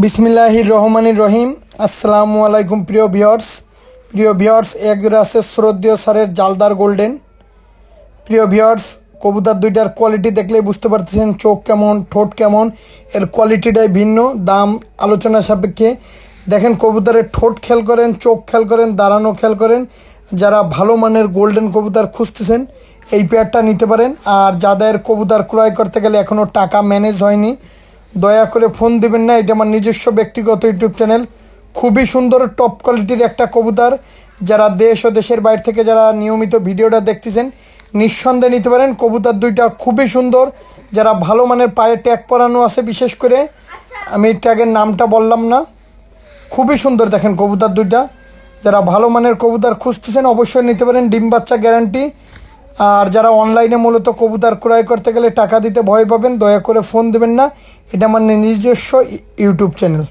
বিসমিল্লাহির রহমানির রহিম। আসসালামু আলাইকুম প্রিয় ভিউয়ার্স একজোড়া আছে শ্রদ্ধেয় স্যারের জালদার গোল্ডেন। প্রিয় ভিউয়ার্স, কবুতর দুইটার কোয়ালিটি দেখলেই বুঝতে পারতেছেন চোখ কেমন, ঠোঁট কেমন, এর কোয়ালিটিটাই ভিন্ন। দাম আলোচনা সাপেক্ষে। দেখেন কবুতরের ঠোঁট খেয়াল করেন, চোখ খেয়াল করেন, দাঁড়ানো খেয়াল করেন। যারা ভালো মানের গোল্ডেন কবুতর খুঁজতেছেন এই পেয়ারটা নিতে পারেন। আর যাদের কবুতর ক্রয় করতে গেলে এখনও টাকা ম্যানেজ হয়নি, দয়া করে ফোন দিবেন না। এটা আমার নিজস্ব ব্যক্তিগত ইউটিউব চ্যানেল। খুবই সুন্দর টপ কোয়ালিটির একটা কবুতর। যারা দেশ ও দেশের বাইরে থেকে যারা নিয়মিত ভিডিওটা দেখতেছেন নিঃসন্দেহে নিতে পারেন। কবুতর দুইটা খুবই সুন্দর। যারা ভালো মানের পায়ে ট্যাগ পরানো আছে, বিশেষ করে আমি ট্যাগের নামটা বললাম না, খুবই সুন্দর। দেখেন কবুতর দুইটা, যারা ভালো মানের কবুতর খুঁজতেছেন অবশ্যই নিতে পারেন, ডিম বাচ্চা গ্যারান্টি। আর যারা অনলাইনে মূলত কবুতর ক্রয় করতে গেলে টাকা দিতে ভয় পাবেন, দয়া করে ফোন দেবেন না। এটা আমার নিজস্ব ইউটিউব চ্যানেল।